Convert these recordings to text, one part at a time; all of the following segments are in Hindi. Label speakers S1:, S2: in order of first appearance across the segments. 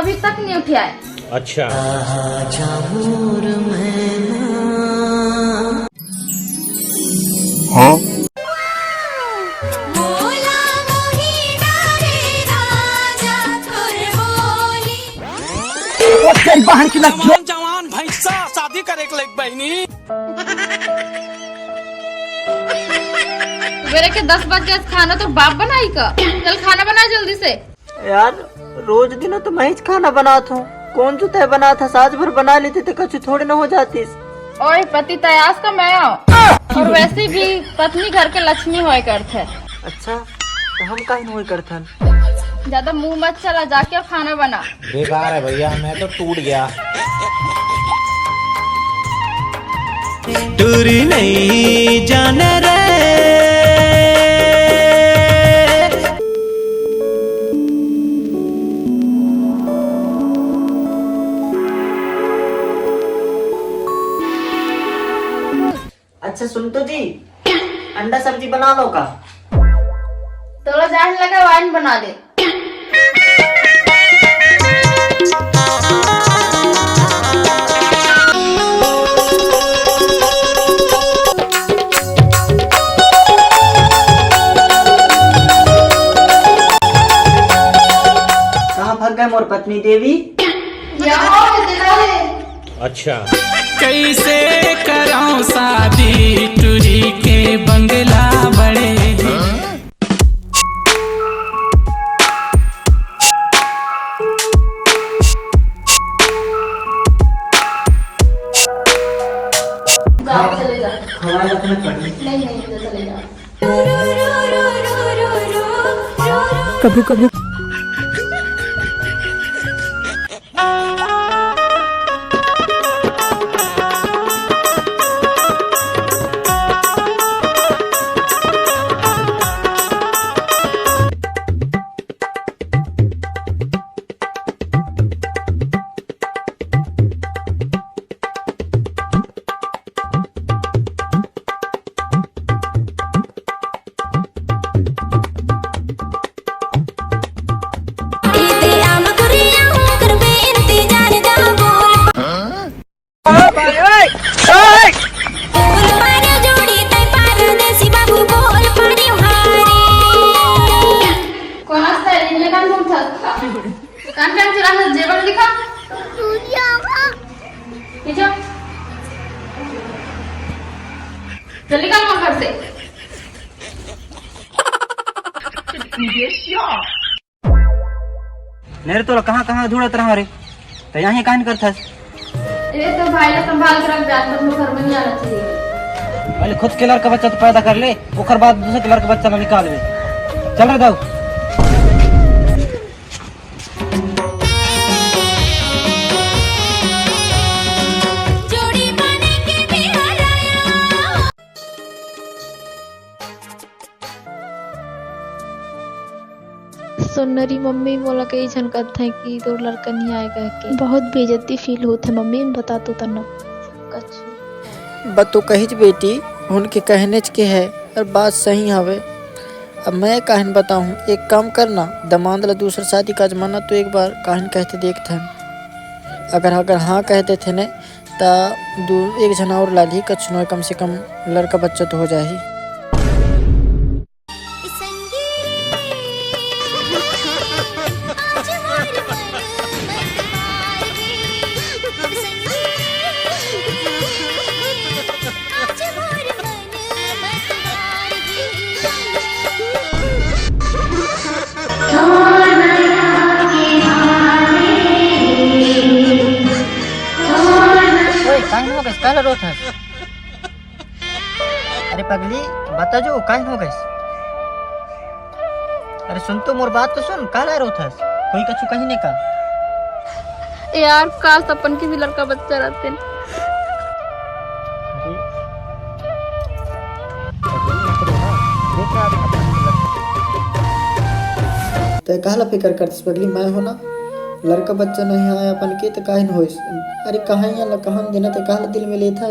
S1: अभी तक नहीं उठा है।
S2: अच्छा।
S3: हाँ?
S4: जवान भैंसा शादी करे के लायक बहनी।
S1: सवेरे के 10 बज गए, खाना तो बाप बनाई का। चल खाना बना जल्दी से।
S5: यार रोज दिन तो मैं ही खाना बनाता हूँ, कौन जो तय बना था, साज भर बना लेते तो कुछ थोड़ी न हो जाती।
S1: ओए पति तयास का मैं आओ, और वैसे भी पत्नी घर के लक्ष्मी होए करते।
S5: अच्छा तो हम काहे न होए करथन।
S1: ज्यादा मुंह मत चला, जाके अब खाना बना।
S2: बेकार है भैया, मैं तो टूट गया।
S4: टूरी नहीं जाने रे।
S5: अच्छा सुन तो जी, अंडा सब्जी बना लो का।
S1: थोड़ा जान लगा वाइन बना दे।
S5: कहाँ भाग गए मोर पत्नी देवी।
S2: अच्छा।
S4: कैसे कराऊं शादी, टूरी के बंगला बड़े हैं।
S1: चले जा। नहीं चले जा।
S5: कभी कभी
S1: जेवर दिखा। चल निकल घर से।
S5: मेरे तो कहाँ कहाँ ढूंढत रहा रे, तो यहाँ काहे करता।
S1: ये तो भाई ने संभाल के रख जा, तुम घर में नहीं आना चाहिए।
S5: पहले खुद के लड़का बच्चा तो पैदा कर ले, ओकर बाद दूसरे के लड़का बच्चा में निकाल दे। चल रे दाऊ।
S6: सुनरी मम्मी मोला कई झनकत है कि तो लड़का नहीं आएगा के बहुत बेइज्जती फील होता है मम्मी बता तो तना
S5: बत तो कही बेटी उनके कहने के है और बात सही हवे। अब मैं कहन बताऊं, एक काम करना, दमाद ला दूसरा शादी का जमाना तो एक बार कहन कहते देखते हैं। अगर हाँ कहते थे ने तो एक जना और लाली कछ नो कम से कम लड़का बच्चा तो हो जाए। काहे रोत है? अरे पगली बता जो काहे हो गए। अरे सुन तो मोर बात तो सुन, काहे रोत है? कोई कछु कहीं नहीं का।
S1: यार काश अपन किसी लड़का बच्चा रहते।
S5: तो कहला फिकर करती पगली, मैं हो ना लड़का बच्चा नहीं आया अपन के तो काहे न होइस। अरे कहाँ यहाँ कहाँ देना तो कहला दिल में लेता।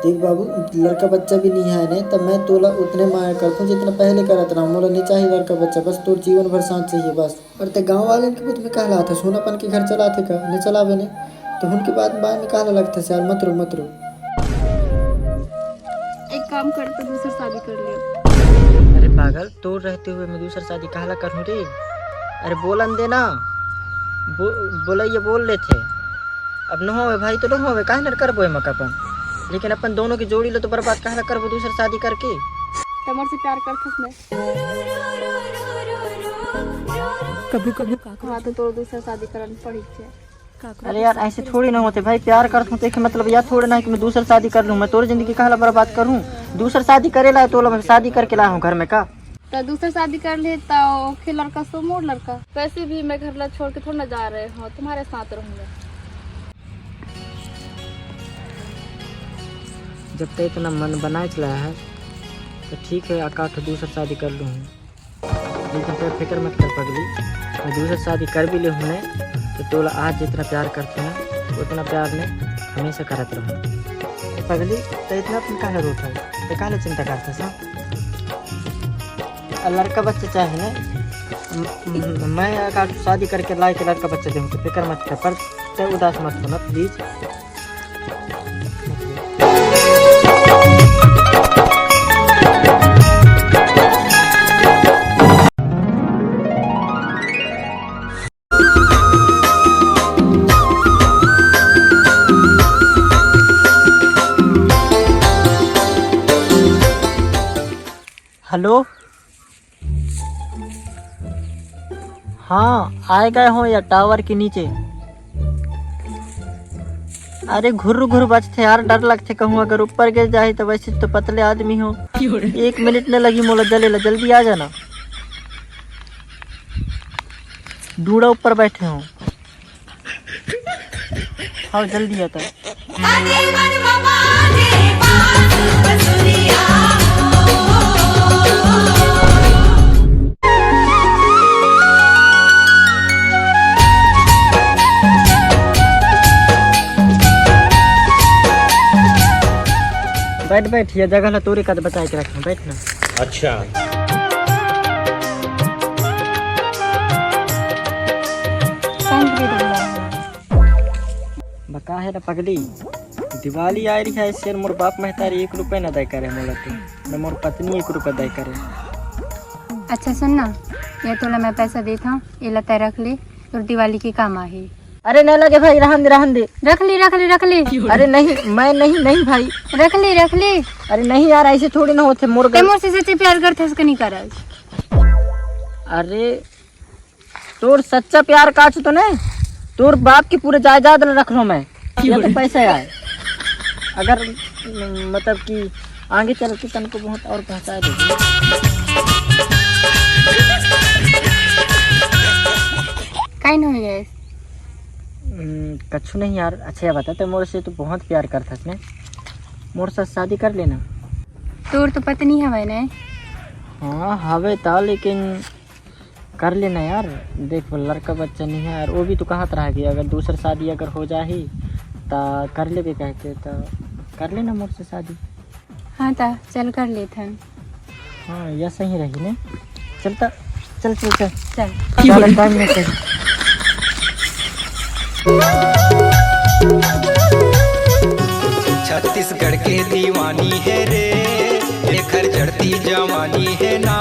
S5: देख बाबू, लड़का बच्चा भी नहीं है ने तब मैं तोला उतने माया करता हूँ जितना पहले करत रहा। मोला नहीं चाहिए लड़का बच्चा, बस तोर जीवन भर साथ चाहिए बस। और ते गाँव वाले के बुद्ध में कहला था सोनापन के घर चलाते का नहीं चलावे ने, तो उनके बाद में कहला लगता है यार मत रो मत रो।
S1: एक काम कर, तो दूसरी शादी कर ले।
S5: अरे पागल, तोड़ रहते हुए मैं दूसरा शादी कहला करूँ रे? अरे बोलन देना, बोला ये बोल रहे थे। अब न होवे भाई तो न होवे, काहे न करबो मकापन, लेकिन अपन दोनों की जोड़ी लो तो बर्बाद कहला करबो दूसरा शादी करके।
S1: तमर से प्यार करथस मैं
S3: कभी कभी
S1: हाँ, तो तोर दूसरा शादी करन पड़ी छे।
S5: अरे यार ऐसे थोड़ी ना होते भाई, प्यार करता हूँ तो मतलब यार थोड़ी ना है कि मैं दूसरा शादी कर लूँ। मैं तोरी जिंदगी कहला बर्बाद करूँ? दूसरा शादी करे ला तो शादी करके ला हूँ घर में का।
S1: तो दूसरा शादी कर ले तो फिर लड़का सो मोर लड़का। वैसे भी मैं घर ला छोड़ के थोड़ा ना जा रहे हो, तुम्हारे साथ रहूंगा।
S5: जब तक इतना मन बना चला है तो ठीक है, आकाश दूसरा शादी कर लूँ, लेकिन फिर फिक्र मत कर पगली, मैं दूसरा शादी कर भी ले हूँ तो तोला आज जितना प्यार करते ना उतना प्यार ने हमेशा करत रहूँ। पगली तो इतना अपन काहे रोता है, तो काहे चिंता करता सा? लड़का बच्चा चाहे ना, मैं अगर शादी करके ला के लड़का बच्चा दूँ तो फिक्र मत कर, पर तो उदास मत होना प्लीज। हेलो, हाँ आए गए हो या टावर के नीचे? अरे घुर घुर बचते यार, डर लगते कहूँ अगर ऊपर गिर जाए तो। वैसे तो पतले आदमी हो, 1 मिनट न लगी मोला जलेला, जल्दी आ जाना। डूड़ा ऊपर बैठे हो, हाँ जल्दी आता है। बैठ बैठ, ये जगह ला तोरी का बचा के रखना, बैठना।
S2: अच्छा। बका है ना पगली, दिवाली आ रही है, इससे मोर बाप महतारी 1 रुपये न दे करे मोला, तो मैं मोर पत्नी 1 रुपया दे करे।
S3: अच्छा सुन ना, ये तोला मैं पैसा देता हूँ, ये लता रख ले, और दिवाली के काम आहे।
S5: अरे नहीं लगे भाई, रहन दे रहन दे।
S3: रख ली रख ली रख ली।
S5: अरे नहीं, मैं नहीं भाई,
S3: रख ली रख ली।
S5: अरे नहीं यार, ऐसे थोड़ी ना होते मोर
S3: ते मोर से सच्चे प्यार करते इसका नहीं कर।
S5: अरे तोर सच्चा प्यार काच तो नहीं, तोर बाप की पूरे जायदाद न रख लो मैं, ये तो पैसे आए। अगर मतलब कि आगे चल के तन को बहुत और पहुँचा दे।
S3: काहे न हो गए?
S5: कछु नहीं यार, अच्छा बता, तो मोर से तो बहुत प्यार करता ने, मोर साथ शादी कर लेना।
S3: तोर तो पत्नी हवे ने।
S5: हाँ हवे था, लेकिन कर लेना यार। देख लड़का बच्चा नहीं है यार, वो भी तो कहत रहा कि अगर दूसरा शादी अगर हो जाही तो कर लेबे कह के, तो कर लेना मोर से शादी।
S3: हाँ ता चल कर लेते हैं।
S5: हाँ यह सही रही ने, चलता चल चल चल
S3: चल
S5: टाइम में चल।
S4: छत्तीसगढ़ के दीवानी है रे, लेकर चढ़ती जवानी है ना।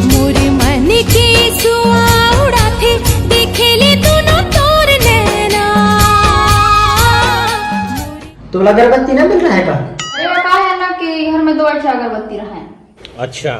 S7: मोरे मन की सुआ उड़ाते देखेले दोनों तोर नैना।
S5: तो अगरबत्ती ना मिल रहा है का?
S1: अरे वो कहा है ना कि घर में 2 अच्छा अगरबत्ती रहे।
S2: अच्छा।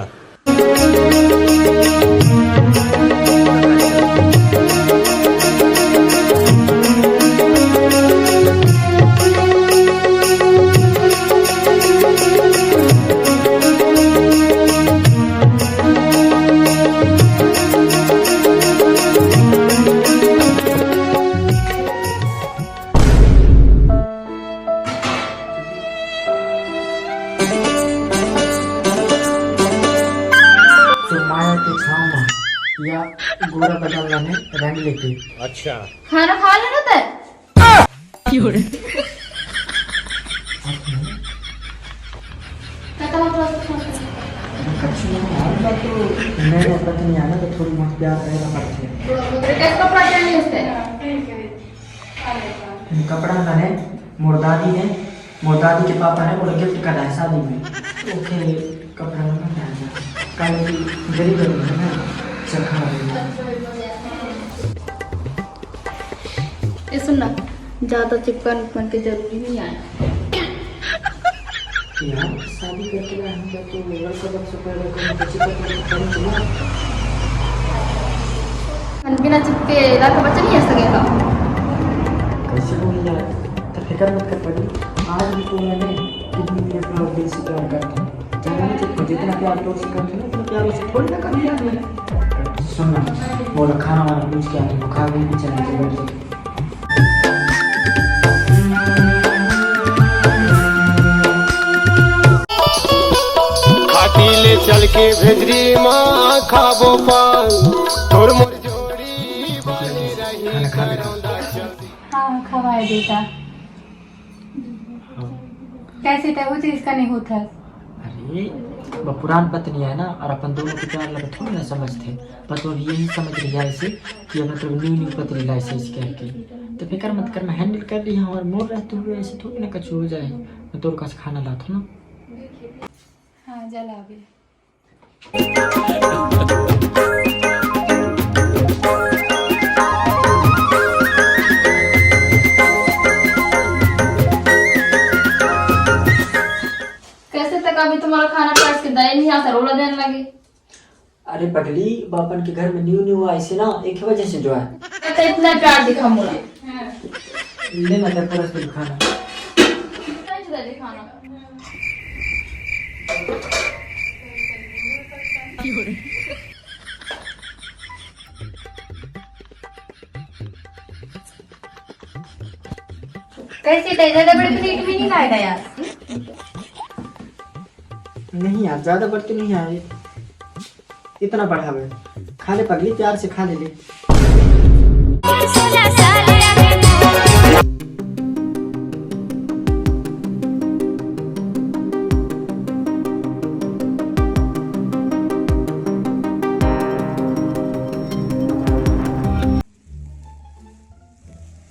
S5: या गोरा बदल लाने रंग लेके।
S1: खाना खा लेना था।
S5: मैंने पत्नी आना तो थोड़ी बहुत प्यार रहेगा पड़ती है। कपड़ा लाने मोर दादी के पापा ने बोले गिफ्ट करा है शादी में। ओके कपड़ा लाना कल गरीब है ना चखा
S1: ये सुनना, ज्यादा चिपकन के जरूरी नहीं आया।
S5: यार शादी करके आए हम तो लड़का बच्चा पैदा करने बच्चे का करें
S1: बिना चिपके लड़का बच्चा नहीं आ सकेगा।
S5: कैसे बोल यार, तो फिक्र मत कर पड़ी। आज भी तो मैंने कितनी भी अपना दिल से प्यार करते हैं, जाना तो जितना प्यार तो से करते हैं उतना प्यार उसे थोड़ी ना कर लिया मैंने। सुनना बोला खाना वाना पूछ के आते हो, खा भी चले थे बैठ के।
S4: ले चल के भेजरी माँ खाबो पान तोर मोर जोड़ी बनी रही करौंदा चल।
S3: हाँ खवाए बेटा। कैसे था वो चीज का नहीं होता।
S5: अरे वो पुरान पत्नी है ना, और अपन दोनों के प्यार लगे थोड़ी ना समझते, बस वो यही समझ रही है ऐसे कि मतलब न्यू पत्नी लाइसेंस कह के। तो फिक्र मत कर, मैं हैंडल कर रही हूँ। और मोर रहते हुए ऐसे थोड़ी ना कुछ हो जाए। मैं तोर का खाना लाता ना।
S3: हाँ जला भी।
S1: कैसे तक अभी तुम्हारा खाना पास के दाई नहीं आता, रोला देने लगे।
S5: अरे पगली बापन के घर में न्यू ऐसे ना एक वजह से जो है
S1: तो इतना प्यार दिखा मोला।
S5: ले मतलब परस दिल खाना
S3: कैसे थे ज्यादा बड़े प्लेट में नहीं लाया यार।
S5: नहीं यार, ज्यादा बढ़ते नहीं आए, इतना बढ़ा हुआ है। खा ले पगली, प्यार से खा ले।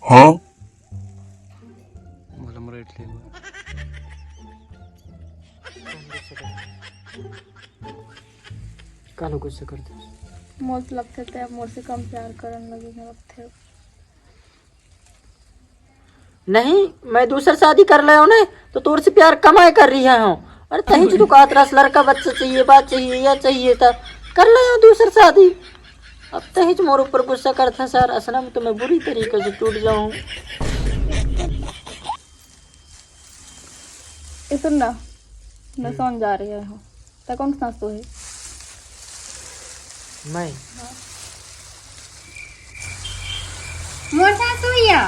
S4: हाँ
S5: कालो गुस्सा करते
S1: मोर से लगते थे, मोर से कम प्यार करने लगे लगते।
S5: नहीं, मैं दूसरा शादी कर लिया ने तो तोर से प्यार कमाए कर रही हूँ। अरे तही जो कहत रहा लड़का बच्चा चाहिए, बात चाहिए या चाहिए था, कर लिया दूसरा शादी। अब तही मोर ऊपर गुस्सा करता सर, असना में तो मैं बुरी तरीके से टूट जाऊँ।
S1: सुन ना, मैं सोन जा रही हूँ, तो कौन सांस तो है
S5: मैं
S3: मोर सास हुईया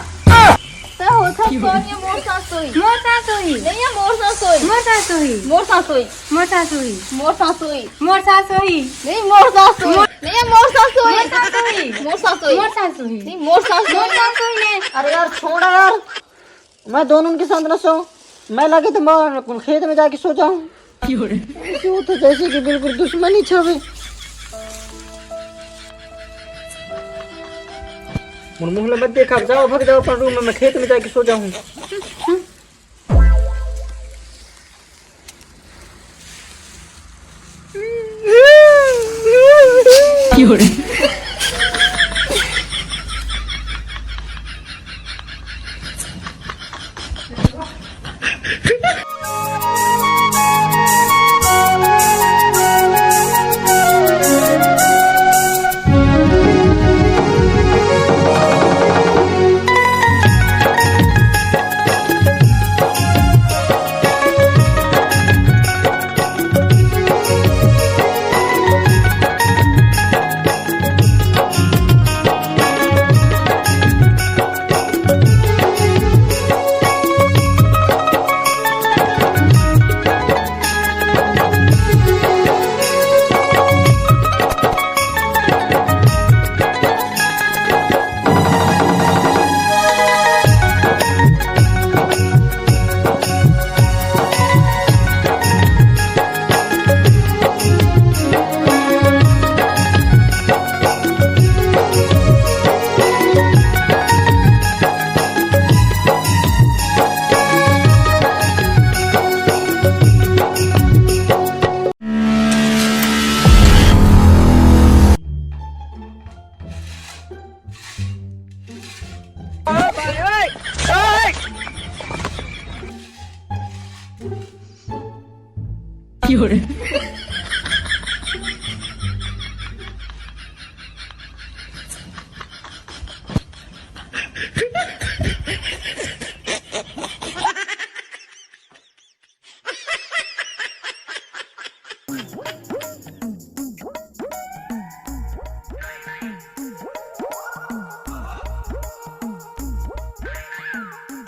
S1: तो होता कौन ये मोर सांस तो है।
S3: मोर सास हुई
S1: नहीं है मोर सांस तो है।
S3: मोर सास हुई
S1: मोर सांस तो है।
S3: मोर सास हुई
S1: मोर सांस तो है।
S3: मोर सास हुई
S1: नहीं मोर सांस तो है। नहीं है मोर सांस तो है।
S3: मोर सास हुई
S1: मोर सांस तो है।
S3: मोर सास हुई
S1: नहीं मोर सांस तो
S3: मोर
S1: है।
S3: सास हुई ने।
S5: अरे यार छोड़ा यार, मैं दोनों उनके साथ न सो, मैं लगे तो मैं खेत में जाके सो जाऊँ। क्यों तो जैसे कि बिल्कुल दुश्मनी छवे। मुँह मत देखा, जाओ भग जाओ अपन रूम में, मैं खेत में जाके सो जाऊँ।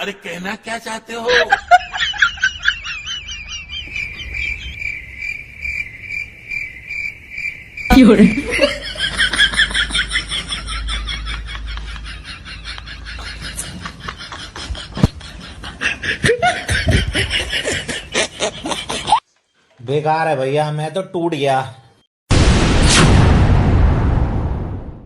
S8: अरे कहना क्या चाहते हो?
S9: बेकार है भैया, मैं तो टूट गया।